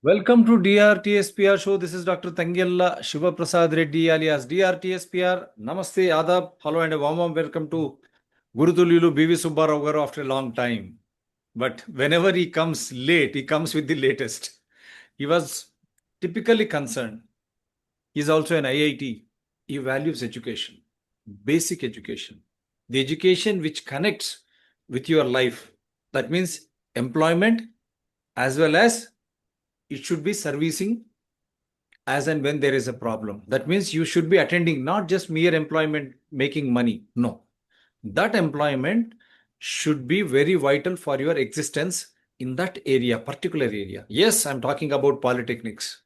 Welcome to DRTSPR show. This is Dr. Tangella Shiva Prasad Reddy alias DRTSPR. Namaste, Adab, hello and a warm welcome to Gurutululu BV Subbarao garu after a long time. But whenever he comes late, he comes with the latest. He was typically concerned. He is also an IIT. He values education, basic education, the education which connects with your life. That means employment as well as it should be servicing as and when there is a problem. That means you should be attending not just mere employment making money. No, that employment should be very vital for your existence in that area, particular area. Yes, I'm talking about polytechnics.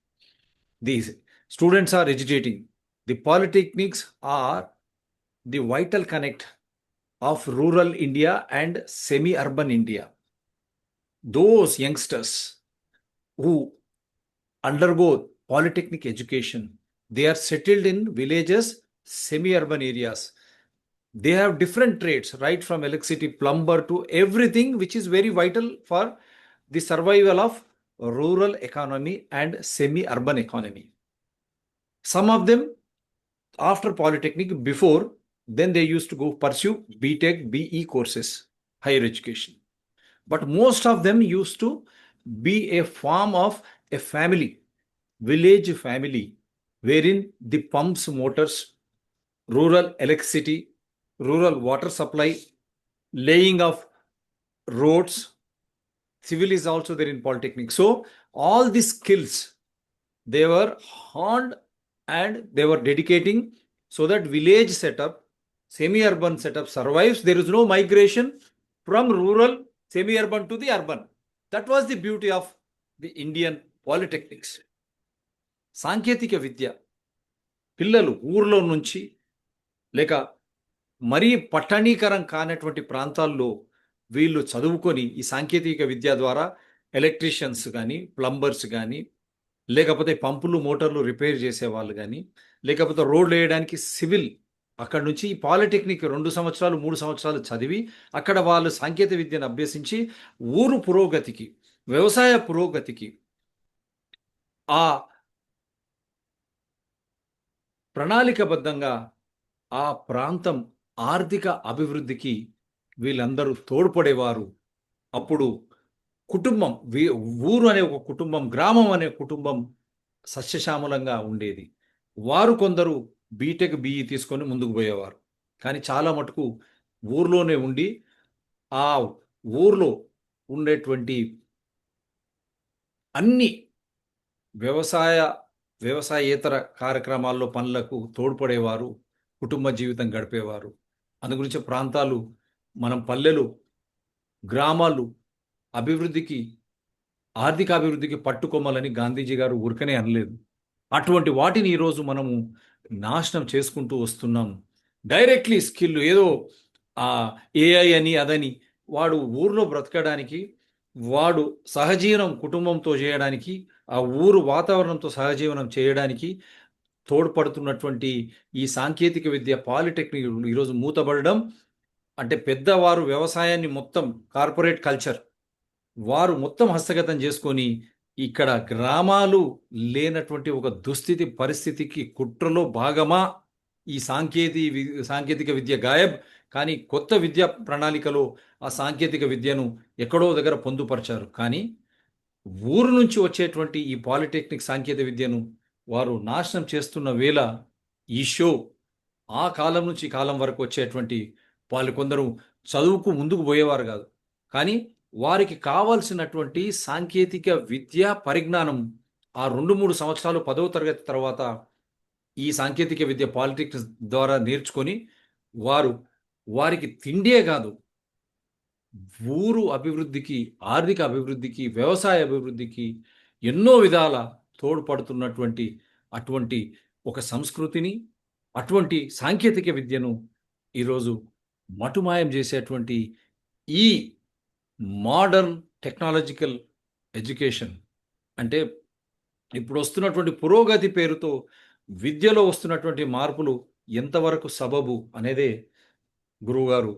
These students are agitating. The polytechnics are the vital connect of rural India and semi-urban India. Those youngsters who undergo polytechnic education, they are settled in villages, semi-urban areas. They have different trades, right from electricity, plumber to everything, which is very vital for the survival of rural economy and semi-urban economy. Some of them, after polytechnic, before, then they used to go pursue BTech, BE courses, higher education. But most of them used to be a form of a family, village family, wherein the pumps, motors, rural electricity, rural water supply, laying of roads, civil is also there in polytechnic. So all these skills, they were honed and they were dedicating so that village setup, semi-urban setup survives. There is no migration from rural, semi-urban to the urban. That was the beauty of the Indian polytechnics. సాంకేతిక విద్య పిల్లలు ఊర్లో నుంచి లేక మరీ పట్టణీకరం కానటువంటి ప్రాంతాల్లో వీళ్ళు చదువుకొని ఈ సాంకేతిక విద్య ద్వారా ఎలక్ట్రీషియన్స్ కానీ ప్లంబర్స్ కానీ లేకపోతే పంపులు మోటార్లు రిపేర్ చేసేవాళ్ళు కానీ లేకపోతే రోడ్లు వేయడానికి సివిల్ అక్కడ నుంచి ఈ పాలిటెక్నిక్ 2 సంవత్సరాలు 3 సంవత్సరాలు చదివి అక్కడ వాళ్ళు సాంకేతిక విద్యను అభ్యసించి ఊరు పురోగతికి వ్యవసాయ పురోగతికి ఆ ప్రణాళికబద్ధంగా ఆ ప్రాంతం ఆర్థిక అభివృద్ధికి వీళ్ళందరూ తోడ్పడేవారు. అప్పుడు కుటుంబం ఊరు అనే ఒక కుటుంబం, గ్రామం అనే కుటుంబం సస్యశ్యామలంగా ఉండేది. వారు కొందరు బీటెక్ బిఈ తీసుకొని ముందుకు పోయేవారు. కానీ చాలా మటుకు ఊర్లోనే ఉండి ఆ ఊర్లో ఉండేటువంటి అన్ని వ్యవసాయేతర కార్యక్రమాల్లో పనులకు తోడ్పడేవారు, కుటుంబ జీవితం గడిపేవారు. అందుగురించి ప్రాంతాలు, మనం పల్లెలు, గ్రామాలు అభివృద్ధికి, ఆర్థిక అభివృద్ధికి పట్టుకొమ్మలని గాంధీజీ గారు ఊరికనే అనలేదు. అటువంటి వాటిని ఈరోజు మనము నాశనం చేసుకుంటూ వస్తున్నాం. డైరెక్ట్లీ స్కిల్ ఏదో ఏఐ అని అదని వాడు ఊర్లో బ్రతకడానికి, వాడు సహజీవనం కుటుంబంతో చేయడానికి, ఆ ఊరు వాతావరణంతో సహజీవనం చేయడానికి తోడ్పడుతున్నటువంటి ఈ సాంకేతిక విద్య పాలిటెక్నిక్ ఈరోజు మూతబడడం అంటే పెద్దవారు వ్యవసాయాన్ని మొత్తం కార్పొరేట్ కల్చర్ వారు మొత్తం హస్తగతం చేసుకొని ఇక్కడ గ్రామాలు లేనటువంటి ఒక దుస్థితి పరిస్థితికి కుట్రలో భాగమా ఈ సాంకేతిక విద్య గాయబ్. కానీ కొత్త విద్యా ప్రణాళికలో ఆ సాంకేతిక విద్యను ఎక్కడో దగ్గర పొందుపరిచారు. కానీ ఊరు నుంచి వచ్చేటువంటి ఈ పాలిటెక్నిక్ సాంకేతిక విద్యను వారు నాశనం చేస్తున్న వేళ ఈ షో ఆ కాలం నుంచి ఈ కాలం వరకు వచ్చేటువంటి వాళ్ళు కొందరు చదువుకు ముందుకు పోయేవారు కాదు, కానీ వారికి కావాల్సినటువంటి సాంకేతిక విద్యా పరిజ్ఞానం ఆ 2-3 సంవత్సరాలు 10వ తరగతి తర్వాత ఈ సాంకేతిక విద్య పాలిటిక్స్ ద్వారా నేర్చుకొని వారికి తిండే కాదు, ఊరు అభివృద్ధికి, ఆర్థిక అభివృద్ధికి, వ్యవసాయ అభివృద్ధికి ఎన్నో విధాల తోడ్పడుతున్నటువంటి అటువంటి ఒక సంస్కృతిని, అటువంటి సాంకేతిక విద్యను ఈరోజు మటుమాయం చేసేటువంటి ఈ మోడర్న్ టెక్నాలజికల్ ఎడ్యుకేషన్ అంటే ఇప్పుడు వస్తున్నటువంటి పురోగతి పేరుతో విద్యలో వస్తున్నటువంటి మార్పులు ఎంతవరకు సబబు అనేదే గురువుగారు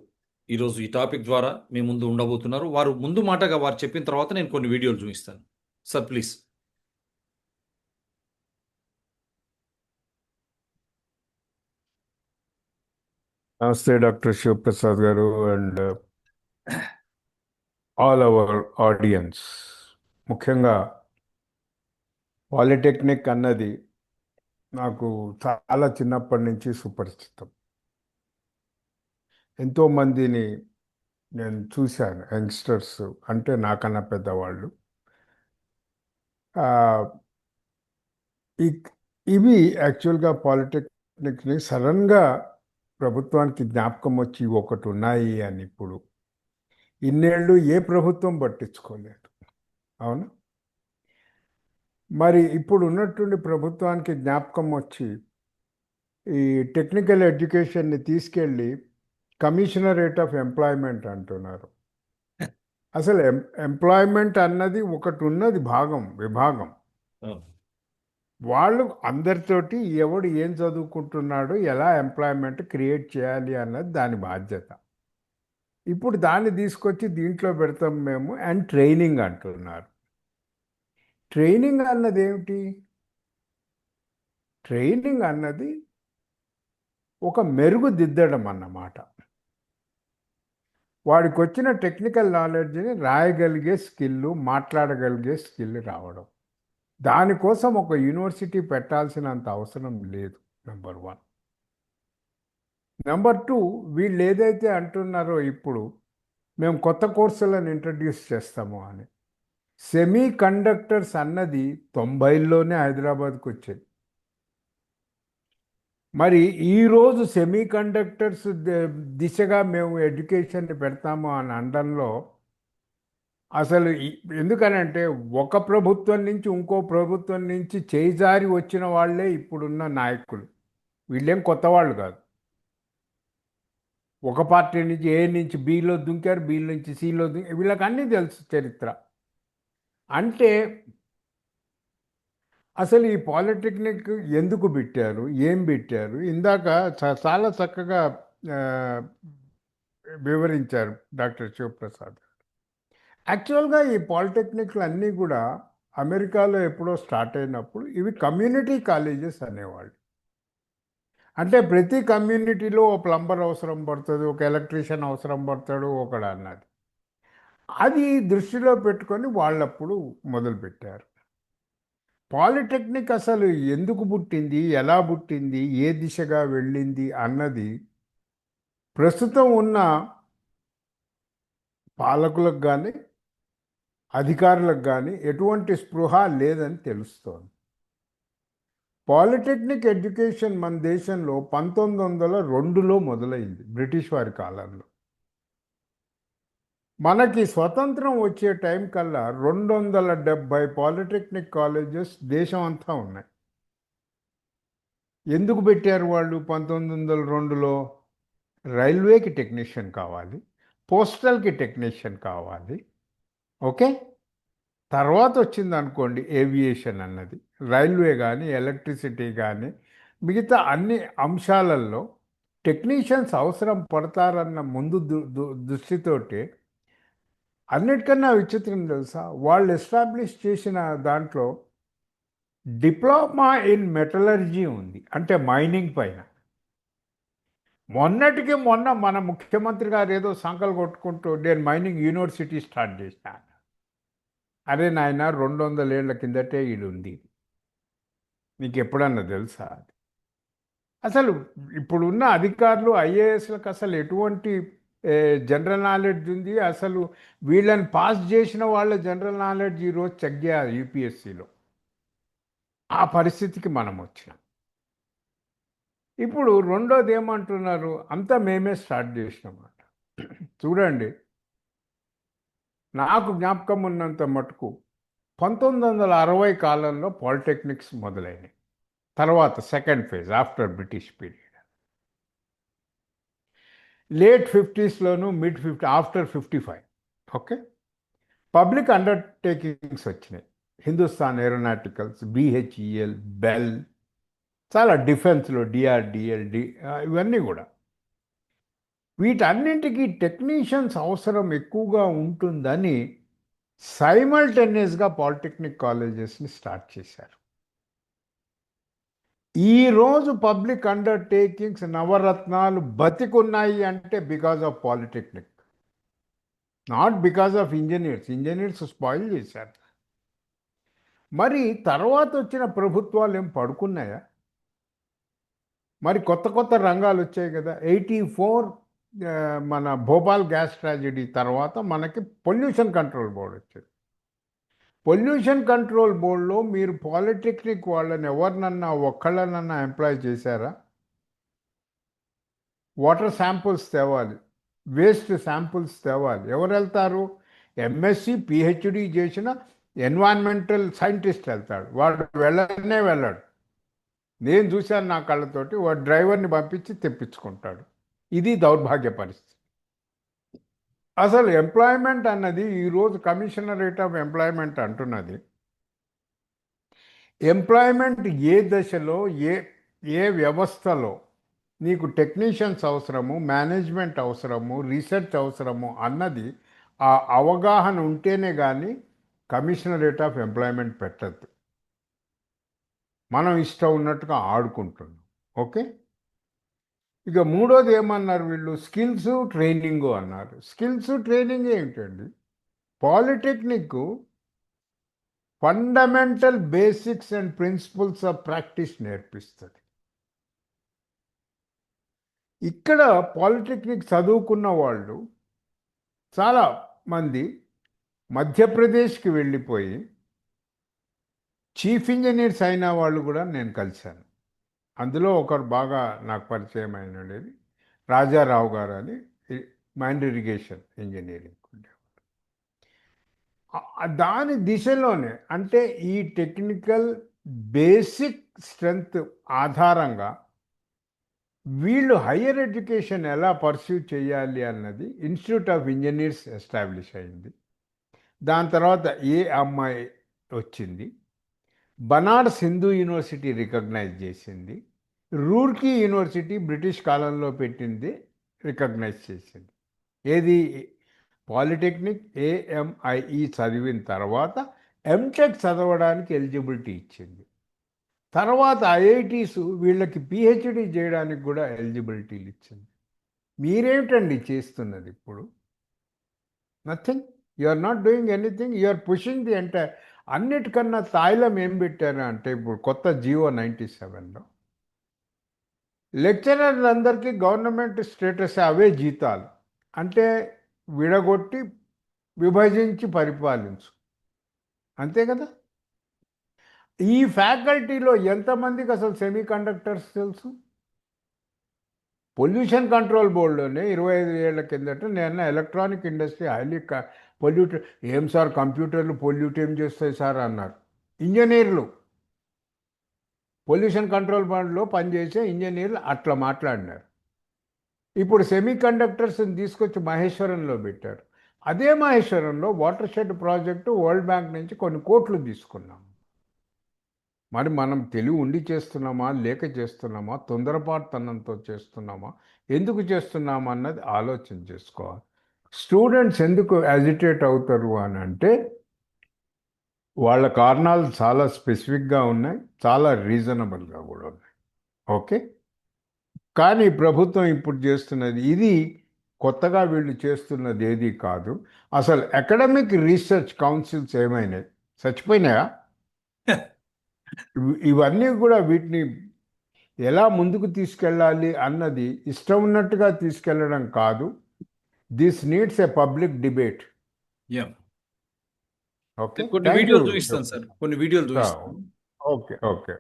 ఈరోజు ఈ టాపిక్ ద్వారా మీ ముందు ఉండబోతున్నారు. వారు ముందు మాటగా వారు చెప్పిన తర్వాత నేను కొన్ని వీడియోలు చూపిస్తాను. Sir please. నమస్తే డాక్టర్ శివప్రసాద్ గారు అండ్ ఆల్ అవర్ ఆడియన్స్. ముఖ్యంగా పాలిటెక్నిక్ అన్నది నాకు చాలా చిన్నప్పటి నుంచి సుపరిచితం. ఎంతోమందిని నేను చూశాను, యంగ్స్టర్స్ అంటే నాకన్నా పెద్దవాళ్ళు. ఆ, ఈ- ఇవి యాక్చువల్గా పాలిటెక్నిక్ని సడన్గా ప్రభుత్వానికి జ్ఞాపకం వచ్చి ఒకటి ఉన్నాయి అని ఇప్పుడు ఇన్నేళ్ళు ఏ ప్రభుత్వం పట్టించుకోలేదు. అవును. మరి ఇప్పుడు ఉన్నటువంటి ప్రభుత్వానికి జ్ఞాపకం వచ్చి ఈ టెక్నికల్ ఎడ్యుకేషన్ని తీసుకెళ్ళి కమిషనరేట్ ఆఫ్ ఎంప్లాయ్మెంట్ అంటున్నారు. అసలు ఎంప్లాయ్మెంట్ అన్నది ఒకటి ఉన్నది, విభాగం. వాళ్ళు అందరితోటి ఎవడు ఏం చదువుకుంటున్నాడో ఎలా ఎంప్లాయ్మెంట్ క్రియేట్ చేయాలి అన్నది దాని బాధ్యత. ఇప్పుడు దాన్ని తీసుకొచ్చి దీంట్లో పెడతాం మేము అండ్ ట్రైనింగ్ అంటున్నారు. ట్రైనింగ్ అన్నది ఏమిటి? ట్రైనింగ్ అన్నది ఒక మెరుగుదిద్దడం అన్నమాట. వాడికి వచ్చిన టెక్నికల్ నాలెడ్జ్ని రాయగలిగే స్కిల్, మాట్లాడగలిగే స్కిల్ రావడం. దానికోసం ఒక యూనివర్సిటీ పెట్టాల్సినంత అవసరం లేదు. నెంబర్ 1. నెంబర్ 2, వీళ్ళు ఏదైతే అంటున్నారో ఇప్పుడు మేము కొత్త కోర్సులను ఇంట్రడ్యూస్ చేస్తాము అని. సెమీ కండక్టర్స్ అన్నది 90లోనే హైదరాబాద్కి వచ్చేది. మరి ఈరోజు సెమీ కండక్టర్స్ దిశగా మేము ఎడ్యుకేషన్ని పెడతాము అని అనడంలో అసలు ఎందుకనంటే ఒక ప్రభుత్వం నుంచి ఇంకో ప్రభుత్వం నుంచి చేజారి వచ్చిన వాళ్ళే ఇప్పుడున్న నాయకులు. వీళ్ళేం కొత్త వాళ్ళు కాదు. ఒక పార్టీ నుంచి ఏ నుంచి బిలో దుంకారు, బి నుంచి సిలో దుంకారు, వీళ్ళకి అన్నీ తెలుసు చరిత్ర. అంటే అసలు ఈ పాలిటెక్నిక్ ఎందుకు పెట్టారు, ఏం పెట్టారు? ఇందాక చాలా చక్కగా వివరించారు డాక్టర్ శివప్రసాద్. యాక్చువల్గా ఈ పాలిటెక్నిక్లు అన్నీ కూడా అమెరికాలో ఎప్పుడో స్టార్ట్ అయినప్పుడు ఇవి కమ్యూనిటీ కాలేజెస్ అనేవాళ్ళు. అంటే ప్రతి కమ్యూనిటీలో ఒక ప్లంబర్ అవసరం పడుతుంది, ఒక ఎలక్ట్రీషియన్ అవసరం పడతాడు, ఒకడు అన్నది. అది దృష్టిలో పెట్టుకొని వాళ్ళప్పుడు మొదలుపెట్టారు. పాలిటెక్నిక్ అసలు ఎందుకు పుట్టింది, ఎలా పుట్టింది, ఏ దిశగా వెళ్ళింది అన్నది ప్రస్తుతం ఉన్న పాలకులకు కానీ అధికారులకు కానీ ఎటువంటి స్పృహ లేదని తెలుస్తోంది. పాలిటెక్నిక్ ఎడ్యుకేషన్ మన దేశంలో 1902లో మొదలైంది, బ్రిటిష్ వారి కాలంలో. మనకి స్వతంత్రం వచ్చే టైం కల్లా 270 పాలిటెక్నిక్ కాలేజెస్ దేశం అంతా ఉన్నాయి. ఎందుకు పెట్టారు వాళ్ళు 1902లో? రైల్వేకి టెక్నీషియన్ కావాలి, పోస్టల్కి టెక్నీషియన్ కావాలి. ఓకే, తర్వాత వచ్చింది అనుకోండి ఏవియేషన్ అన్నది. రైల్వే కానీ ఎలక్ట్రిసిటీ కానీ మిగతా అన్ని అంశాలలో టెక్నీషియన్స్ అవసరం పడతారన్న ముందు దృష్టితోటి. అన్నిటికన్నా విచిత్రం తెలుసా, వాళ్ళు ఎస్టాబ్లిష్ చేసిన దాంట్లో డిప్లొమా ఇన్ మెటలర్జీ ఉంది, అంటే మైనింగ్ పైన. మొన్నటికి మొన్న మన ముఖ్యమంత్రి గారు ఏదో సంకలు కొట్టుకుంటూ నేను మైనింగ్ యూనివర్సిటీ స్టార్ట్ చేశాను. అరే నాయన, 200 ఏళ్ల కిందటే ఇది ఉంది. నీకు ఎప్పుడన్నా తెలుసా? అసలు ఇప్పుడున్న అధికారులు ఐఏఎస్లకు అసలు ఎటువంటి జనరల్ నాలెడ్జ్ ఉంది? అసలు వీళ్ళని పాస్ చేసిన వాళ్ళ జనరల్ నాలెడ్జ్ ఈరోజు చెక్ చేయాలి యూపీఎస్సీలో. ఆ పరిస్థితికి మనం వచ్చినాం. ఇప్పుడు రెండోది ఏమంటున్నారు, అంతా మేమే స్టార్ట్ చేసినామాట. చూడండి, నాకు జ్ఞాపకం ఉన్నంత మటుకు 1960 కాలంలో పాలిటెక్నిక్స్ మొదలైనవి. తర్వాత second phase after British period. Late 50స్లోను mid 50 after 55. Okay, public undertakings వచ్చినాయి. హిందుస్థాన్ ఏరోనాటికల్స్, బిహెచ్ఈఎల్, బెల్, చాలా డిఫెన్స్లో డిఆర్డిఎల్, ఇవన్నీ కూడా. వీటన్నింటికి టెక్నీషియన్స్ అవసరం ఎక్కువగా ఉంటుందని సైమల్టేనియస్గా పాలిటెక్నిక్ కాలేజెస్ని స్టార్ట్ చేశారు. ఈ రోజు పబ్లిక్ అండర్టేకింగ్స్ నవరత్నాలు బతికున్నాయి అంటే because of polytechnic, not because of engineers. Engineers spoil చేశారు. మరి తర్వాత వచ్చిన ప్రభుత్వాలు ఏం పడుకున్నాయా? మరి కొత్త కొత్త రంగాలు వచ్చాయి కదా. 84 మన భోపాల్ గ్యాస్ ట్రాజడీ తర్వాత మనకి పొల్యూషన్ కంట్రోల్ బోర్డు వచ్చింది. పొల్యూషన్ కంట్రోల్ బోర్డులో మీరు పాలిటెక్నిక్ వాళ్ళని ఎవరినన్నా ఒక్కళ్ళనన్నా ఎంప్లాయ్ చేశారా? వాటర్ శాంపుల్స్ తేవాలి, వేస్ట్ శాంపుల్స్ తేవాలి. ఎవరు వెళ్తారు? ఎంఎస్సి పిహెచ్డి చేసిన ఎన్వైరన్మెంటల్ సైంటిస్ట్ వెళ్తాడు. వాడు వెళ్ళాడు. నేను చూశాను నా కళ్ళతోటి. వాడు డ్రైవర్ని పంపించి తెప్పించుకుంటాడు. ఇది దౌర్భాగ్య పరిస్థితి. అసలు ఎంప్లాయ్మెంట్ అన్నది ఈరోజు కమిషనరేట్ ఆఫ్ ఎంప్లాయ్మెంట్ అంటున్నది. ఎంప్లాయ్మెంట్ ఏ దశలో, ఏ ఏ వ్యవస్థలో నీకు టెక్నీషియన్స్ అవసరము, మేనేజ్మెంట్ అవసరము, రీసెర్చ్ అవసరము అన్నది ఆ అవగాహన ఉంటేనే కానీ కమిషనరేట్ ఆఫ్ ఎంప్లాయ్మెంట్ పెట్టద్దు. మనం ఇష్టం ఉన్నట్టుగా ఆడుకుంటున్నాం. ఓకే. ఇక మూడోది ఏమన్నారు వీళ్ళు? స్కిల్స్ ట్రైనింగ్ అన్నారు. స్కిల్స్ ట్రైనింగ్ ఏమిటండి? Polytechnic fundamental basics and principles of practice నేర్పిస్తుంది. ఇక్కడ పాలిటెక్నిక్ చదువుకున్న వాళ్ళు చాలా మంది మధ్యప్రదేశ్కి వెళ్ళిపోయి చీఫ్ ఇంజనీర్స్ అయిన వాళ్ళు కూడా నేను కలిశాను. అందులో ఒకరు బాగా నాకు పరిచయం అయినది రాజారావు గారు అని, మైండ్ ఇరిగేషన్ ఇంజనీరింగ్ ఉండేవారు. దాని దిశలోనే, అంటే ఈ టెక్నికల్ బేసిక్ స్ట్రెంగ్త్ ఆధారంగా వీళ్ళు హయ్యర్ ఎడ్యుకేషన్ ఎలా పర్సూ చేయాలి అన్నది ఇన్స్టిట్యూట్ ఆఫ్ ఇంజనీర్స్ ఎస్టాబ్లిష్ అయింది. దాని తర్వాత ఏఎంఐ వచ్చింది. బనారస్ హిందూ యూనివర్సిటీ రికగ్నైజ్ చేసింది. రూర్కీ యూనివర్సిటీ బ్రిటిష్ కాలంలో పెట్టింది, రికగ్నైజ్ చేసింది. ఏది? పాలిటెక్నిక్ ఏఎంఐఈ చదివిన తర్వాత ఎంటెక్ చదవడానికి ఎలిజిబిలిటీ ఇచ్చింది. తర్వాత ఐఐటీస్ వీళ్ళకి పిహెచ్డి చేయడానికి కూడా ఎలిజిబిలిటీలు ఇచ్చింది. మీరేమిటండి చేస్తున్నది ఇప్పుడు? Nothing. You are not doing anything. You are pushing the entire. అన్నిటికన్నా తాయిలం ఏం పెట్టారు అంటే ఇప్పుడు కొత్త జియో 97లో లెక్చరర్లందరికీ గవర్నమెంట్ స్టేటస్, అవే జీతాలు. అంటే విడగొట్టి విభజించి పరిపాలించు, అంతే కదా. ఈ ఫ్యాకల్టీలో ఎంతమందికి అసలు సెమీ కండక్టర్స్ తెలుసు? పొల్యూషన్ కంట్రోల్ బోర్డులోనే 25 ఏళ్ల కిందట నేను ఎలక్ట్రానిక్ ఇండస్ట్రీ హైలీ పొల్యూట్. ఏం సార్ కంప్యూటర్లు పొల్యూట్ ఏం చేస్తాయి సార్ అన్నారు. ఇంజనీర్లు, పొల్యూషన్ కంట్రోల్ బోర్డులో పనిచేసే ఇంజనీర్లు అట్లా మాట్లాడినారు. ఇప్పుడు సెమీ కండక్టర్స్ని తీసుకొచ్చి మహేశ్వరంలో పెట్టారు. అదే మహేశ్వరంలో water shed project world bank నుంచి కొన్ని కోట్లు తీసుకున్నాం. మరి మనం తెలివి ఉండి చేస్తున్నామా, లేక చేస్తున్నామా, తొందరపాటుతనంతో చేస్తున్నామా, ఎందుకు చేస్తున్నామా అన్నది ఆలోచన చేసుకోవాలి. స్టూడెంట్స్ ఎందుకు యాజిటేట్ అవుతారు అని అంటే వాళ్ళ కారణాలు చాలా స్పెసిఫిక్గా ఉన్నాయి, చాలా రీజనబుల్గా కూడా ఉన్నాయి. ఓకే. కానీ ప్రభుత్వం ఇప్పుడు చేస్తున్నది ఇది కొత్తగా వీళ్ళు చేస్తున్నది ఏది కాదు. అసలు అకాడమిక్ రీసెర్చ్ కౌన్సిల్స్ ఏమైనాయి? చచ్చిపోయినాయా? ఇవన్నీ కూడా వీటిని ఎలా ముందుకు తీసుకెళ్ళాలి అన్నది ఇష్టం ఉన్నట్టుగా తీసుకెళ్ళడం కాదు. This needs a public debate. Yeah. Okay. కొన్ని థ్యాంక్ యూ. వీడియోలు చూపిస్తాను సార్, కొన్ని వీడియోలు చూపిస్తాను. Okay. Okay.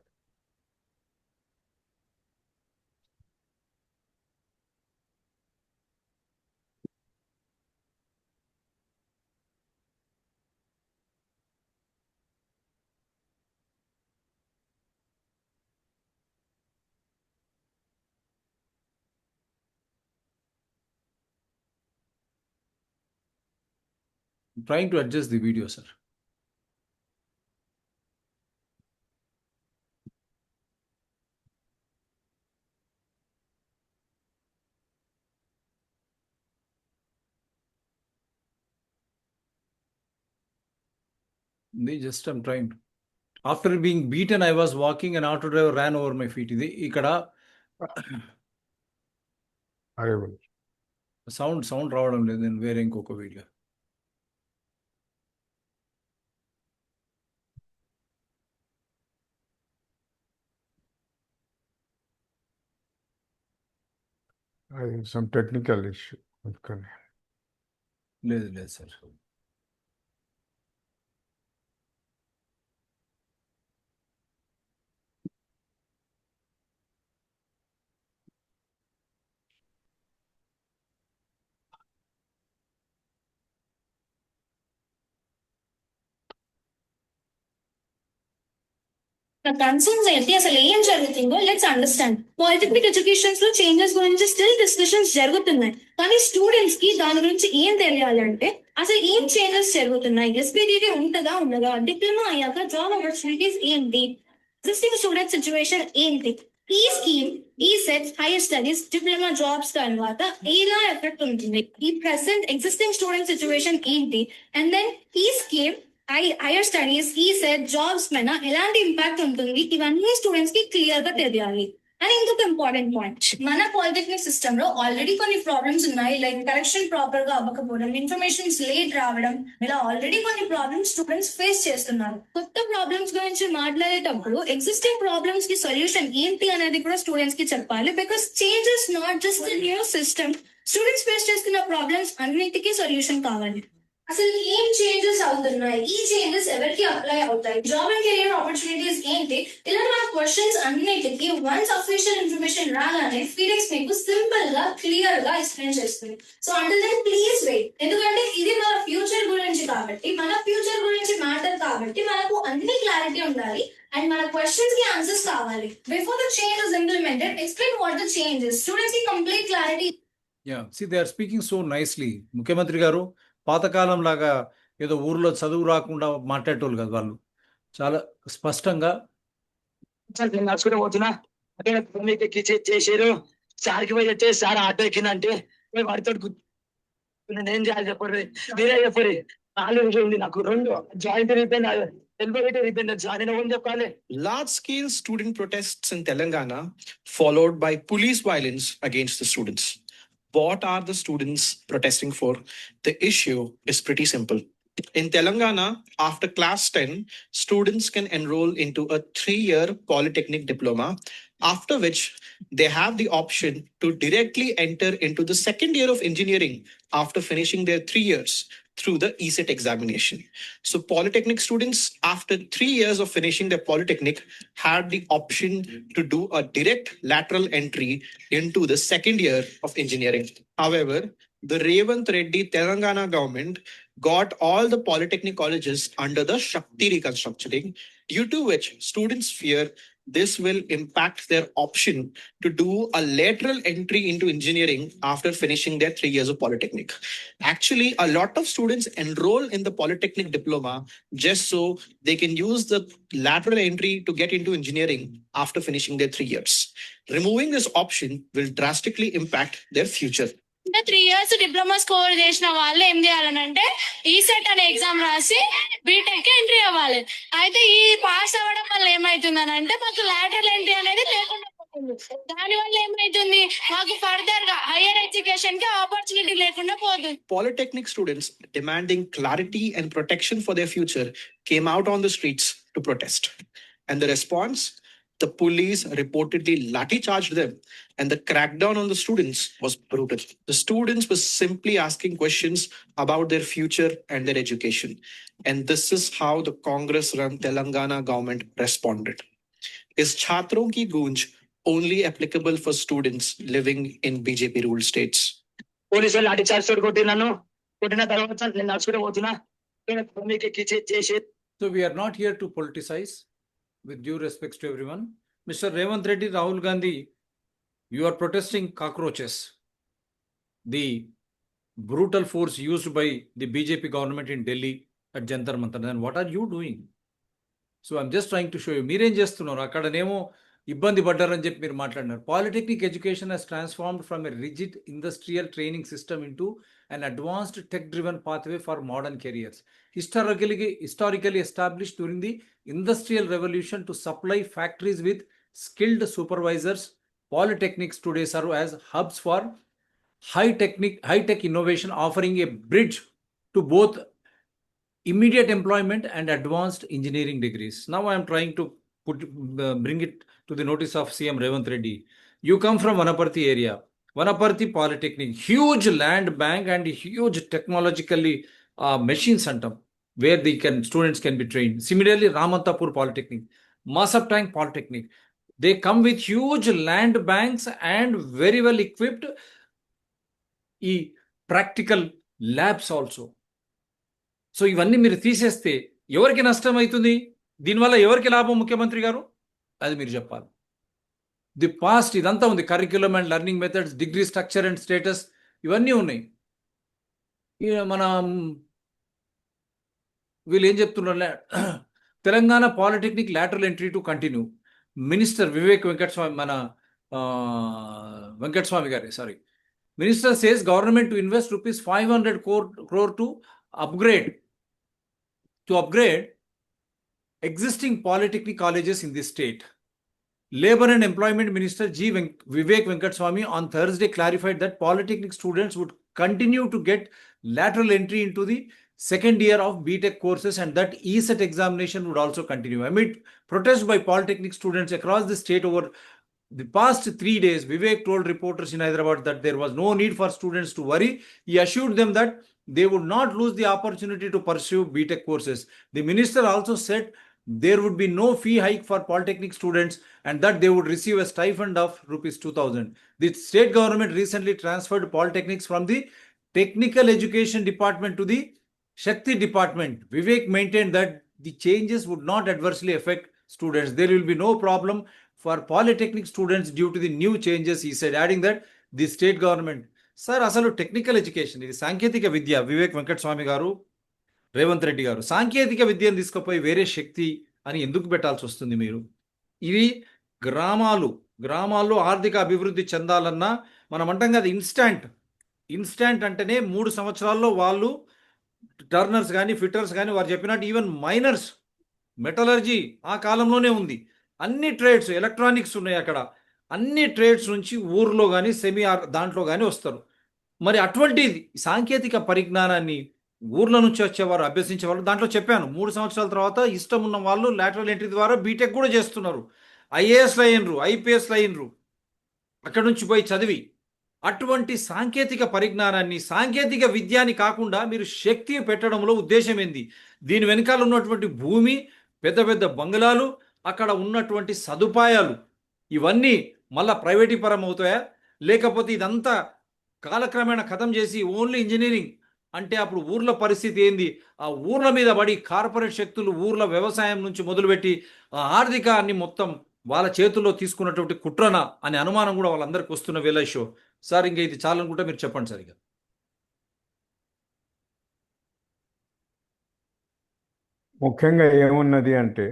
Trying to adjust the video, sir. Just I'm trying to. After being beaten, I was walking and auto driver ran over my feet. ఇది ఇక్కడ అరే sound రావడం లేదు. నేను వేరే ఇంకొక వీడియో. సమ్ టెక్నికల్ ఇష్యూ అందుకని. లేదు సార్. నా కన్సర్న్స్ ఏంటి, అసలు ఏం జరుగుతుందో లెట్స్ అండర్స్టాండ్. పాలిటెక్నిక్ ఎడ్యుకేషన్స్ లో చేంజెస్ గురించి స్టిల్ డిస్కషన్స్ జరుగుతున్నాయి, కానీ స్టూడెంట్స్ కి దాని గురించి ఏం తెలియాలంటే అసలు ఏం చేంజెస్ జరుగుతున్నాయి, ఎస్పీడీటీ ఉంటుందా ఉండదా, డిప్లొమా అయ్యాక జాబ్ ఆపర్చునిటీస్ ఏంటి, ఎగ్జిస్టింగ్ స్టూడెంట్ సిచ్యువేషన్ ఏంటి, ఈ స్కీమ్ ఈ sets higher studies diploma jobs తర్వాత ఎలా ఎఫెక్ట్ ఉంటుంది, ఈ ప్రెసెంట్ ఎగ్జిస్టింగ్ స్టూడెంట్ సిచ్యువేషన్ ఏంటి, అండ్ దెన్ ఈ స్కీమ్ హైయర్ స్టడీస్ ఈ సెట్ జాబ్స్ పైన ఎలాంటి ఇంపాక్ట్ ఉంటుంది, ఇవన్నీ స్టూడెంట్స్ కి క్లియర్ గా తెలియాలి. అండ్ ఇంకొక ఇంపార్టెంట్ పాయింట్, మన పాలిటెక్నిక్ సిస్టమ్ లో ఆల్రెడీ కొన్ని ప్రాబ్లమ్స్ ఉన్నాయి, లైక్ కరెక్షన్ ప్రాపర్ గా అవ్వకపోవడం, ఇన్ఫర్మేషన్స్ లేట్ రావడం, ఇలా ఆల్రెడీ కొన్ని ప్రాబ్లమ్స్ స్టూడెంట్స్ ఫేస్ చేస్తున్నారు. కొత్త ప్రాబ్లమ్స్ గురించి మాట్లాడేటప్పుడు ఎగ్జిస్టింగ్ ప్రాబ్లమ్స్ కి సొల్యూషన్ ఏంటి అనేది కూడా స్టూడెంట్స్ కి చెప్పాలి. Because changes not just new system, students face చేస్తున్న ప్రాబ్లమ్స్ అన్నిటికీ సొల్యూషన్ కావాలి. అసలు ఏం చేంజెస్ అవుతున్నాయి, ఈ చేంజెస్ ఎవరికి అప్లై అవుతాయి, జాబ్ అండ్ కెరియర్ ఆపర్చునిటీస్ ఏంటి, ఇలా మన క్వశ్చన్స్ అన్నిటికీ వన్స్ అఫీషియల్ ఇన్ఫర్మేషన్ రాగానే ఫీడెక్స్ మీకు సింపుల్ గా క్లియర్ గా ఎక్స్ప్లెయిన్ చేస్తుంది. So until then please wait, ఎందుకంటే ఇది మన ఫ్యూచర్ గురించి కాబట్టి, మన ఫ్యూచర్ గురించి మ్యాటర్ కాబట్టి మనకు అన్ని క్లారిటీ ఉండాలి అండ్ మన క్వశ్చన్స్ కి ఆన్సర్స్ కావాలి. Before the change is implemented, explain what the changes, students కి complete clarity. They are speaking so nicely. ముఖ్యమంత్రి గారు పాతకాలం లాగా ఏదో ఊర్లో చదువు రాకుండా మాట్లాడేటోళ్ళు కదా వాళ్ళు. చాలా స్పష్టంగా నేను నడుచుకుంటూ పోతున్నా, అక్కడ మీకు ఎక్కి చేసారు, సార్కి పోయి చెప్తే సార్ ఆటో ఎక్కిందంటే పోయి వాడితో నేనేం చేయాలి చెప్పండి, మీరే చెప్పండి. 4 రోజులు ఉంది నాకు, 2 జాయింట్ అయిపోయింది, ఎల్బోరేటర్ అయిపోయింది, నేను ఏం చెప్పాలి. Large-scale student protests in Telangana followed by police violence against the students. What are the students protesting for? The issue is pretty simple. In Telangana, after class 10, students can enroll into a 3-year polytechnic diploma, after which they have the option to directly enter into the second year of engineering after finishing their 3 years through the ECET examination. So polytechnic students, after 3 years of finishing their polytechnic, had the option to do a direct lateral entry into the second year of engineering. However, the Revant Reddy Telangana government got all the polytechnic colleges under the Shakti reconstructing, due to which students fear this will impact their option to do a lateral entry into engineering after finishing their 3 years of polytechnic. Actually, a lot of students enroll in the polytechnic diploma just so they can use the lateral entry to get into engineering after finishing their 3 years. Removing this option will drastically impact their future. 3 years diploma score చేసిన వాళ్ళు ఏం చేయాలనంటే ECET అనే exam రాసి BTech entry అవ్వాలి. అయితే ఈ pass అవ్వడం వల్ల ఏమైతుందని అంటే మాకు లాటరల్ ఎంట్రీ అనేది లేకుండా పోతుంది. దాని వల్ల ఏమైతుంది, మాకు ఫర్దర్ గా హైయర్ ఎడ్యుకేషన్ కి ఆపర్చునిటీ లేకుండా పోతుంది. Polytechnic students demanding clarity and protection for their future came out on the streets to protest. And the response, the police reportedly lathi charged them, and the crackdown on the students was brutal. The students were simply asking questions about their future and their education. And this is how the Congress-run Telangana government responded. Is Chhatron ki Goonj only applicable for students living in BJP-ruled states? పోలీసులు lathi charge తోటి కొట్టినాను, కొట్టిన తర్వాత నేను నడుచుకుంటూ పోతున్నా, మీకు ఎక్కి చేసారు. So we are not here to politicize, with due respects to everyone. Mr. Revant Reddy, Rahul Gandhi, you are protesting cockroaches, the brutal force used by the BJP government in Delhi at Jantar Mantar. Then what are you doing? So I'm just trying to show you. మీరేం చేస్తున్నారు అక్కడనేమో ఇబ్బంది పడ్డారని చెప్పి మీరు మాట్లాడినారు. Polytechnic education has transformed from a rigid industrial training system into an advanced tech-driven pathway for modern careers. Historically established during the Industrial Revolution to supply factories with skilled supervisors, polytechnics today serve as hubs for high-tech innovation, offering a bridge to both immediate employment and advanced engineering degrees. Now I am trying to bring it to the notice of CM Revanth Reddy. You come from Vanaparthi area. Vanaparthi Polytechnic, huge land bank and huge technologically machine center where students can be trained. Similarly, Ramantapur Polytechnic, Masaptank Polytechnic, they come with huge land banks and very well equipped practical labs also. So ఇవన్నీ మీరు తీసేస్తే ఎవరికి నష్టం అవుతుంది? దీనివల్ల ఎవరికి లాభం ముఖ్యమంత్రి గారు? అది మీరు చెప్పాలి. ది పాస్ట్ ఇదంతా ఉంది, curriculum and learning methods, degree structure and status, ఇవన్నీ ఉన్నాయి. మన వీళ్ళు ఏం చెప్తున్నారు? Telangana polytechnic lateral entry to continue. Minister Vivek Venkataswamy, మన వెంకటస్వామి గారి minister says government to invest ₹500 crore to upgrade existing polytechnic colleges in the state. Labor and Employment Minister Vivek Venkateswamy on Thursday clarified that polytechnic students would continue to get lateral entry into the second year of BTech courses and that ESET examination would also continue. Amid protests by polytechnic students across the state over the past 3 days, Vivek told reporters in Hyderabad that there was no need for students to worry. He assured them that they would not lose the opportunity to pursue BTech courses. The minister also said there would be no fee hike for polytechnic students and that they would receive a stipend of ₹2,000. The state government recently transferred polytechnics from the Technical Education Department to the Shakti Department. Vivek maintained that the changes would not adversely affect students. There will be no problem for polytechnic students due to the new changes, he said, adding that the state government. Sir, అసలు technical education ఇది సాంకేతిక విద్య. వివేక్ వెంకటస్వామి గారు, రేవంత్ రెడ్డి గారు సాంకేతిక విద్యను తీసుకుపోయి వేరే శక్తి అని ఎందుకు పెట్టాల్సి వస్తుంది మీరు? ఇవి గ్రామాల్లో ఆర్థిక అభివృద్ధి చెందాలన్నా మనం అంటాం కదా, ఇన్స్టాంట్ అంటేనే 3 సంవత్సరాల్లో వాళ్ళు టర్నర్స్ కానీ ఫిట్టర్స్ కానీ వారు చెప్పినట్టు ఈవెన్ మైనర్స్, మెటలర్జీ ఆ కాలంలోనే ఉంది. అన్ని ట్రేడ్స్, ఎలక్ట్రానిక్స్ ఉన్నాయి అక్కడ. అన్ని ట్రేడ్స్ నుంచి ఊర్లో కానీ దాంట్లో కానీ వస్తారు. మరి అటువంటి సాంకేతిక పరిజ్ఞానాన్ని ఊర్ల నుంచి వచ్చేవారు, అభ్యసించేవాళ్ళు, దాంట్లో చెప్పాను 3 సంవత్సరాల తర్వాత ఇష్టం ఉన్న వాళ్ళు లాటరల్ ఎంట్రీ ద్వారా బీటెక్ కూడా చేస్తున్నారు. ఐఏఎస్లు అయినరు, ఐపీఎస్లు అయినరు అక్కడ నుంచి పోయి చదివి. అటువంటి సాంకేతిక పరిజ్ఞానాన్ని, సాంకేతిక విద్యాన్ని కాకుండా మీరు శక్తి పెట్టడంలో ఉద్దేశం ఏంది? దీని వెనకాల ఉన్నటువంటి భూమి, పెద్ద పెద్ద బంగ్లాలు, అక్కడ ఉన్నటువంటి సదుపాయాలు, ఇవన్నీ మళ్ళా ప్రైవేటీపరం అవుతాయా? లేకపోతే ఇదంతా కాలక్రమేణా ఖతం చేసి ఓన్లీ ఇంజనీరింగ్ అంటే అప్పుడు ఊర్ల పరిస్థితి ఏంది? ఆ ఊర్ల మీద పడి కార్పొరేట్ శక్తులు ఊర్ల వ్యవసాయం నుంచి మొదలుపెట్టి ఆ ఆర్థికాన్ని మొత్తం వాళ్ళ చేతుల్లో తీసుకున్నటువంటి కుట్రన అనే అనుమానం కూడా వాళ్ళందరికీ వస్తున్న వేళ షో. సార్, ఇంకా ఇది చాలనుకుంటే మీరు చెప్పండి సార్. ఇక ముఖ్యంగా ఏమున్నది అంటే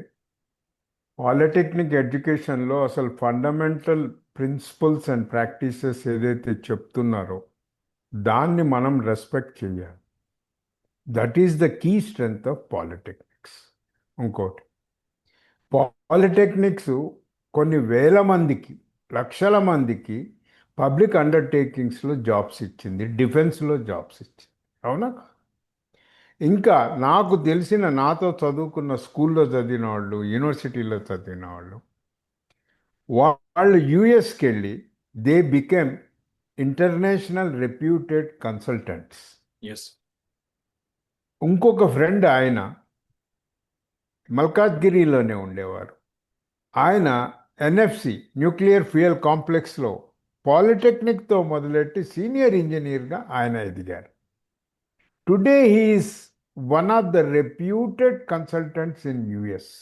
పాలిటెక్నిక్ ఎడ్యుకేషన్లో అసలు ఫండమెంటల్ ప్రిన్సిపల్స్ అండ్ ప్రాక్టీసెస్ ఏదైతే చెప్తున్నారో దాన్ని మనం రెస్పెక్ట్ చేయాలి. That is the key strength of polytechnics. ఇంకోటి, పాలిటెక్నిక్స్ కొన్ని వేల మందికి, లక్షల మందికి పబ్లిక్ అండర్టేకింగ్స్లో జాబ్స్ ఇచ్చింది, డిఫెన్స్లో జాబ్స్ ఇచ్చింది. అవునా? ఇంకా నాకు తెలిసిన, నాతో చదువుకున్న స్కూల్లో చదివిన వాళ్ళు, యూనివర్సిటీలో చదివిన వాళ్ళు యుఎస్కి వెళ్ళి they became international reputed consultants. ఇంకొక ఫ్రెండ్, ఆయన మల్కాజ్గిరిలోనే ఉండేవారు. ఆయన ఎన్ఎఫ్సి న్యూక్లియర్ ఫ్యూయల్ కాంప్లెక్స్లో పాలిటెక్నిక్తో మొదలెట్టి సీనియర్ ఇంజనీర్గా ఆయన ఎదిగారు. Today he is one of the reputed consultants in US.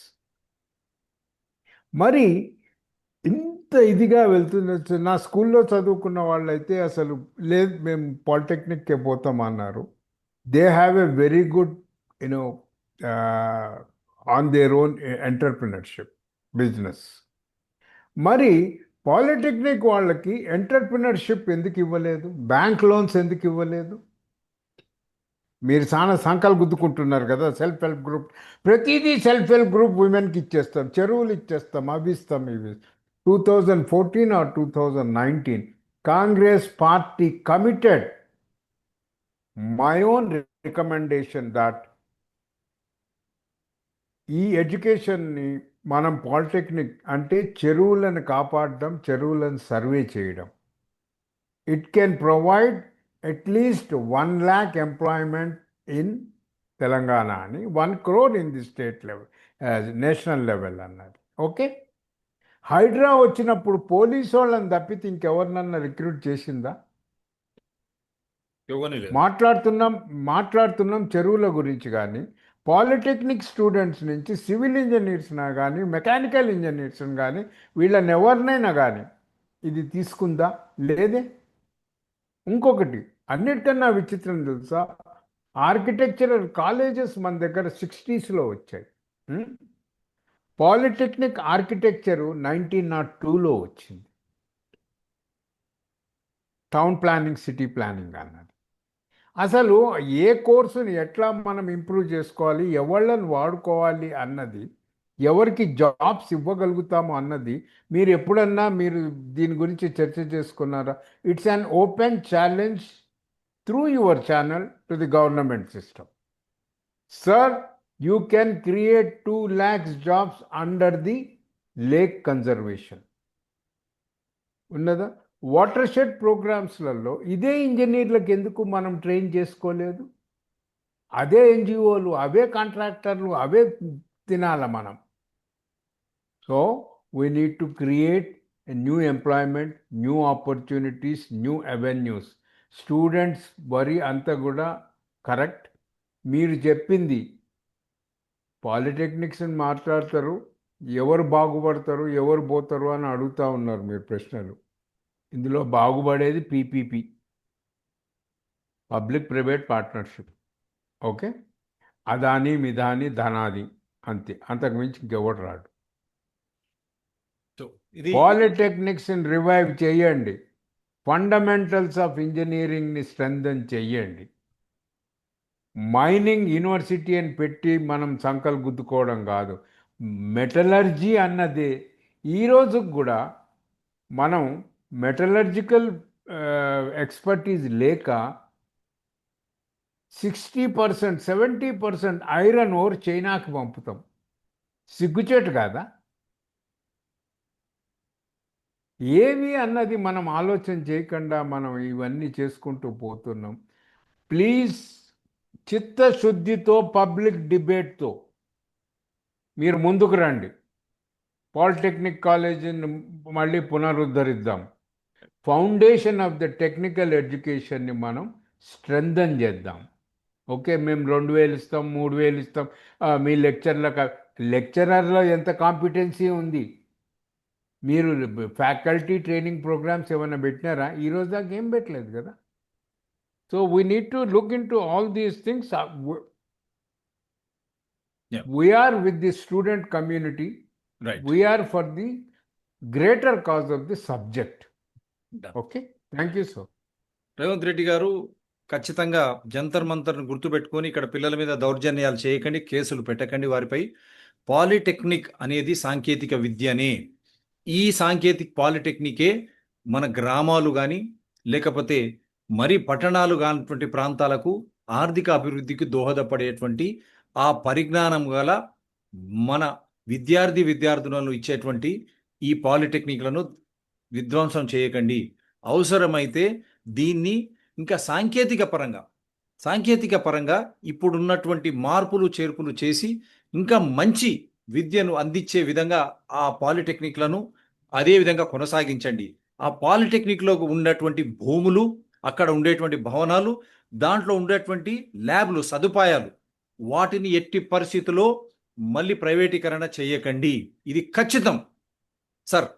మరి ఇంత ఇదిగా వెళ్తుంది. నా స్కూల్లో చదువుకున్న వాళ్ళైతే అసలు లేదు, మేము పాలిటెక్నిక్కే పోతామన్నారు. They have a very good on their own entrepreneurship business. మరి పాలిటెక్నిక్ వాళ్ళకి ఎంటర్ప్రినర్షిప్ ఎందుకు ఇవ్వలేదు? బ్యాంక్ లోన్స్ ఎందుకు ఇవ్వలేదు? మీరు చాలా సంకలు గుద్దుకుంటున్నారు కదా, సెల్ఫ్ హెల్ప్ గ్రూప్. ప్రతిదీ సెల్ఫ్ హెల్ప్ గ్రూప్ ఉమెన్కి ఇచ్చేస్తాం, చెరువులు ఇచ్చేస్తాం, అవి ఇస్తాం, ఇవి. 2014 or 2019, Congress party committed my own recommendation that ఈ ఎడ్యుకేషన్ని మనం పాలిటెక్నిక్ అంటే చెరువులను కాపాడడం, చెరువులను సర్వే చేయడం. It can provide at least 1 lakh employment in Telangana అని, 1 crore in the state level, national level అన్నది. ఓకే, హైడ్రా వచ్చినప్పుడు పోలీసు వాళ్ళని తప్పితే ఇంకెవరినన్నా రిక్రూట్ చేసిందా? ఎవరిని లేదు. మాట్లాడుతున్నాం చెరువుల గురించి. కానీ పాలిటెక్నిక్ స్టూడెంట్స్ నుంచి సివిల్ ఇంజనీర్స్నా కానీ, మెకానికల్ ఇంజనీర్స్ని కానీ, వీళ్ళని ఎవరినైనా కానీ ఇది తీసుకుందా? లేదే. ఇంకొకటి అన్నిటికన్నా విచిత్రం తెలుసా, ఆర్కిటెక్చరల్ కాలేజెస్ మన దగ్గర 60sలో వచ్చాయి. పాలిటెక్నిక్ ఆర్కిటెక్చరు 1902లో వచ్చింది. టౌన్ ప్లానింగ్, సిటీ ప్లానింగ్ అన్నది. అసలు ఏ కోర్సుని ఎట్లా మనం ఇంప్రూవ్ చేసుకోవాలి, ఎవళ్ళని వాడుకోవాలి అన్నది, ఎవరికి జాబ్స్ ఇవ్వగలుగుతాము అన్నది మీరు ఎప్పుడన్నా దీని గురించి చర్చ చేసుకున్నారా? It's an open challenge through your channel to the government system. Sir, you can create 2 lakhs jobs under the lake conservation. ఉన్నదా? వాటర్ షెడ్ ప్రోగ్రామ్స్లలో ఇదే ఇంజనీర్లకు ఎందుకు మనం ట్రైన్ చేసుకోలేదు? అదే ఎన్జిఓలు, అవే కాంట్రాక్టర్లు, అవే తినాల మనం. So we need to create new employment, new opportunities, new avenues. Students వరి అంతా కూడా కరెక్ట్. మీరు చెప్పింది పాలిటెక్నిక్స్ని మాట్లాడతారు, ఎవరు బాగుపడతారు, ఎవరు పోతారు అని అడుగుతూ ఉన్నారు మీరు ప్రశ్నలు. ఇందులో బాగుపడేది PPP, public private partnership. Okay, Adani, Midhani, ధనాది, అంతే. అంతకుమించి ఇంకెవడు రాడు. సో ఇది పాలిటెక్నిక్స్ని రివైవ్ చేయండి, ఫండమెంటల్స్ ఆఫ్ ఇంజనీరింగ్ని స్ట్రెంథన్ చెయ్యండి. మైనింగ్ యూనివర్సిటీ అని పెట్టి మనం సంకలు గుద్దుకోవడం కాదు. మెటలర్జీ అన్నదే ఈరోజుకు కూడా మనం మెటలర్జికల్ ఎక్స్పర్టీస్ లేక 60%, 70% ఐరన్ ఓర్ చైనాకి పంపుతాం. సిగ్గుచేటు కాదా? ఏవి అన్నది మనం ఆలోచన చేయకుండా మనం ఇవన్నీ చేసుకుంటూ పోతున్నాం. ప్లీజ్, చిత్తశుద్ధితో, పబ్లిక్ డిబేట్తో మీరు ముందుకు రండి. పాలిటెక్నిక్ కాలేజీని మళ్ళీ పునరుద్ధరిద్దాం. ఫౌండేషన్ ఆఫ్ ద టెక్నికల్ ఎడ్యుకేషన్ని మనం స్ట్రెంథన్ చేద్దాం. ఓకే, మేము 2,000 ఇస్తాం, 3,000 ఇస్తాం, మీ లెక్చరర్లో ఎంత కాంపిటెన్సీ ఉంది? మీరు ఫ్యాకల్టీ ట్రైనింగ్ ప్రోగ్రామ్స్ ఏమైనా పెట్టినారా? ఈరోజు దాకా ఏం పెట్టలేదు కదా. So we need to look into all these things. We're with the student community, right. We're for the greater cause of the subject. Done. Okay, thank you sir. Revanth Reddy గారు ఖచ్చితంగా జంతర్ మంతర్ను గుర్తుపెట్టుకొని ఇక్కడ పిల్లల మీద దౌర్జన్యాలు చేయకండి, కేసులు పెట్టకండి వారిపై. పాలిటెక్నిక్ అనేది సాంకేతిక విద్యనే. ఈ సాంకేతిక పాలిటెక్నికే మన గ్రామాలు కానీ లేకపోతే మరి పట్టణాలు కానిటువంటి ప్రాంతాలకు ఆర్థిక అభివృద్ధికి దోహదపడేటువంటి ఆ పరిజ్ఞానం గల మన విద్యార్థులను ఇచ్చేటువంటి ఈ పాలిటెక్నిక్లను విధ్వంసం చేయకండి. అవసరమైతే దీన్ని ఇంకా సాంకేతిక పరంగా ఇప్పుడున్నటువంటి మార్పులు చేర్పులు చేసి ఇంకా మంచి విద్యను అందించే విధంగా ఆ పాలిటెక్నిక్లను అదే విధంగా కొనసాగించండి. ఆ పాలిటెక్నిక్లో ఉన్నటువంటి భూములు, అక్కడ ఉండేటువంటి భవనాలు, దాంట్లో ఉండేటువంటి ల్యాబ్లు, సదుపాయాలు, వాటిని ఎట్టి పరిస్థితుల్లో మళ్ళీ ప్రైవేటీకరణ చేయకండి. ఇది ఖచ్చితం సార్.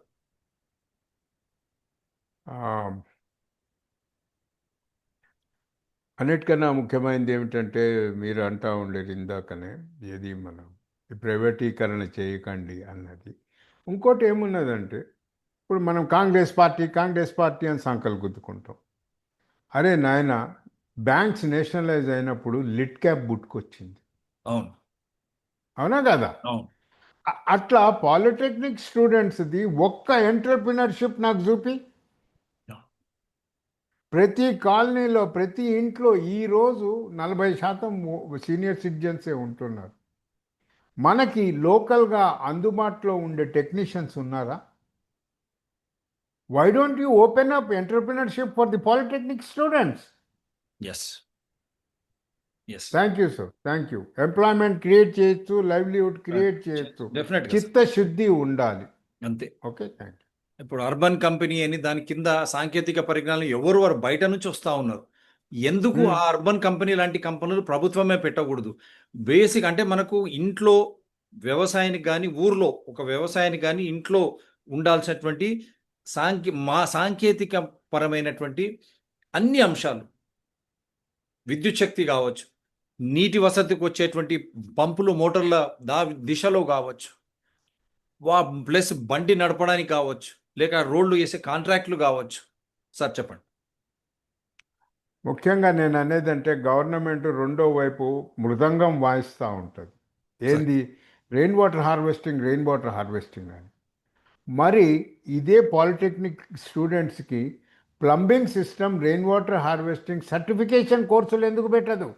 అన్నిటికన్నా ముఖ్యమైనది ఏమిటంటే మీరు అంటూ ఉండేది ఇందాకనే, ఏది మనం ప్రైవేటీకరణ చేయకండి అన్నది. ఇంకోటి ఏమున్నదంటే ఇప్పుడు మనం కాంగ్రెస్ పార్టీ అని సంకలు గుద్దుకుంటాం. అరే నాయన, బ్యాంక్స్ నేషనలైజ్ అయినప్పుడు లిట్ క్యాప్ బుట్టుకొచ్చింది, అవును అవునా కదా? అవును అట్లా పాలిటెక్నిక్ స్టూడెంట్స్ది ఒక్క ఎంటర్ప్రినర్షిప్ నాకు చూపి. ప్రతి కాలనీలో, ప్రతి ఇంట్లో ఈరోజు 40% సీనియర్ సిటిజన్సే ఉంటున్నారు. మనకి లోకల్గా అందుబాటులో ఉండే టెక్నీషియన్స్ ఉన్నారా? Why don't you open up entrepreneurship for the polytechnic students? Yes yes thank you sir, thank you. Employment create చేయొచ్చు, లైవ్లీహుడ్ క్రియేట్ చేయొచ్చు, డెఫినెట్గా చిత్తశుద్ధి ఉండాలి. అంతే. Okay, thank you. ఇప్పుడు అర్బన్ కంపెనీ అని దాని కింద సాంకేతిక పరిజ్ఞానం ఎవరు వారు బయట నుంచి వస్తూ ఉన్నారు. ఎందుకు ఆ అర్బన్ కంపెనీ లాంటి కంపెనీలు ప్రభుత్వమే పెట్టకూడదు? బేసిక్ అంటే మనకు ఇంట్లో వ్యవసాయానికి కానీ, ఊర్లో ఒక వ్యవసాయానికి కానీ ఇంట్లో ఉండాల్సినటువంటి సాంకేతిక పరమైనటువంటి అన్ని అంశాలు, విద్యుత్ శక్తి కావచ్చు, నీటి వసతికి వచ్చేటువంటి పంపులు మోటార్ల దిశలో కావచ్చు, ప్లస్ బండి నడపడానికి కావచ్చు, లేక రోడ్లు వేసే కాంట్రాక్ట్లు కావచ్చు. సార్ చెప్పండి. ముఖ్యంగా నేను అనేది అంటే గవర్నమెంట్ రెండో వైపు మృదంగం వాయిస్తూ ఉంటుంది. ఏంది? రెయిన్ వాటర్ హార్వెస్టింగ్ అని. మరి ఇదే పాలిటెక్నిక్ స్టూడెంట్స్కి plumbing system, rain water harvesting certification కోర్సులు ఎందుకు పెట్టదు?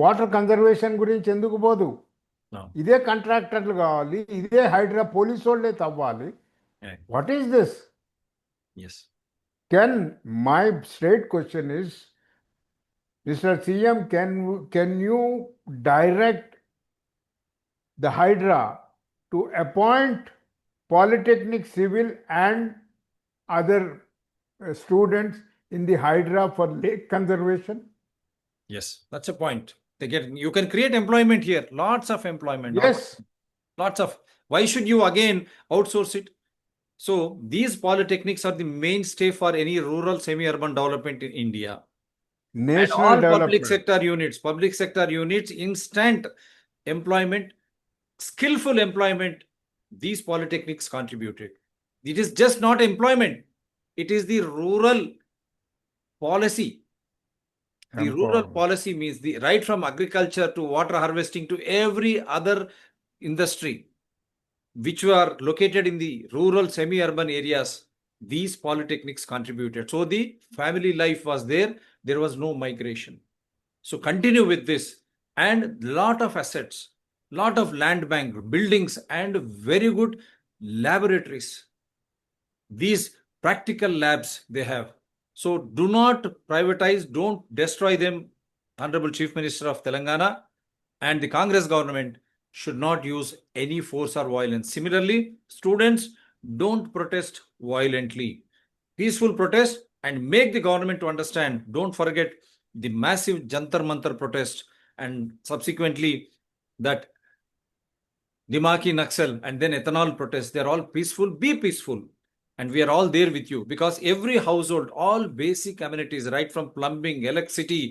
వాటర్ కన్జర్వేషన్ గురించి ఎందుకు పోదు? ఇదే కాంట్రాక్టర్లు కావాలి, ఇదే హైడ్రా పోలీసు వాళ్ళే తవ్వాలి. What is this? Yes My straight question is, Mr. CM, can you direct the Hydra to appoint Polytechnic Civil and other students in the Hydra for lake conservation? Yes that's a point. You can create employment here, lots of employment. Yes. Lots of. Why should you again outsource it? So these polytechnics are the mainstay for any rural semi-urban development in India. And National all development. public sector units, instant employment, skillful employment, these polytechnics contributed. It is just not employment. It is the rural policy. The rural policy means the right from agriculture to water harvesting to every other industry which were located in the rural semi-urban areas. These polytechnics contributed. So the family life was there. There was no migration. So continue with this, and lot of assets, lot of land bank buildings and very good laboratories. These practical labs they have. So do not privatize, don't destroy them. Honorable Chief Minister of Telangana and the Congress government should not use any force or violence. Similarly, students, don't protest violently. Peaceful protest and make the government to understand. Don't forget the massive Jantar Mantar protest and subsequently that Dimaki Naxal and then ethanol protest. They're all peaceful. Be peaceful. And we are all there with you, because every household, all basic amenities, right from plumbing, electricity,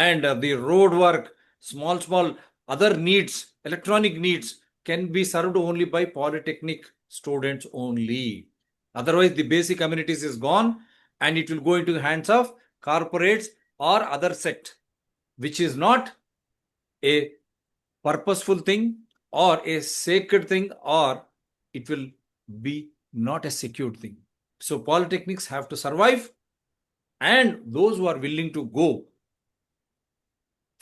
and the road work, small other needs, electronic needs can be served only by polytechnic students only. Otherwise, the basic amenities is gone and it will go into the hands of corporates or other sect, which is not a purposeful thing or a sacred thing, or it will be not a secured thing. So polytechnics have to survive, and those who are willing to go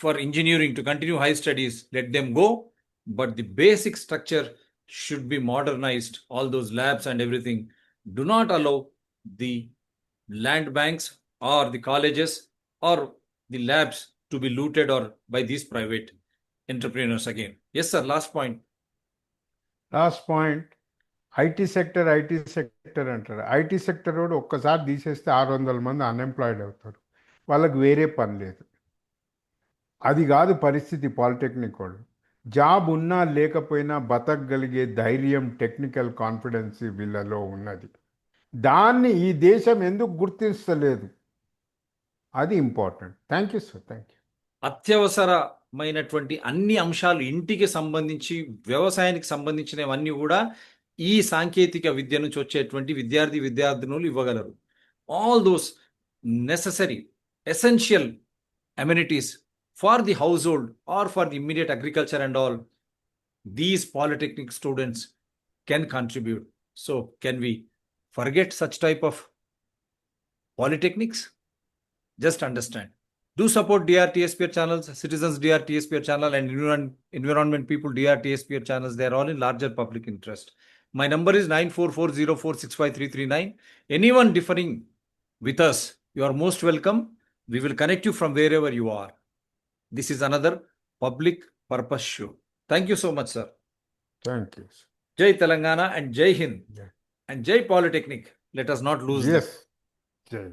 for engineering to continue high studies, let them go. But the basic structure should be modernized. All those labs and everything. Do not allow the land banks or the colleges or the labs to be looted or by these private entrepreneurs again. Yes, sir. Last point. IT sector అంటారు. IT sector కూడా ఒక్కసారి తీసేస్తే 600 మంది unemployed అవుతారు. వాళ్ళకి వేరే పని లేదు. అది కాదు పరిస్థితి. పాలిటెక్నిక్ వాళ్ళు జాబ్ ఉన్నా లేకపోయినా బతకగలిగే ధైర్యం, టెక్నికల్ కాన్ఫిడెన్స్ వీళ్ళలో ఉన్నది. దాన్ని ఈ దేశం ఎందుకు గుర్తిస్తలేదు? అది important. Thank you sir, thank you. అత్యవసరమైనటువంటి అన్ని అంశాలు, ఇంటికి సంబంధించి వ్యవసాయానికి సంబంధించినవన్నీ కూడా ఈ సాంకేతిక విద్య నుంచి వచ్చేటువంటి విద్యార్థినులు ఇవ్వగలరు. All those necessary essential amenities for the household or for the immediate agriculture and all, these polytechnic students can contribute. So can we forget such type of polytechnics? Just understand. Do support DRTSPR channels, Citizens DRTSPR channel and Environment People DRTSPR channels. They are all in larger public interest. My number is 9440465339. Anyone differing with us, you are most welcome. We will connect you from wherever you are. This is another public purpose show. Thank you so much, sir. Thank you Jai Telangana and Jai Hind Yeah. and Jai Polytechnic. Let us not lose them. Yes జై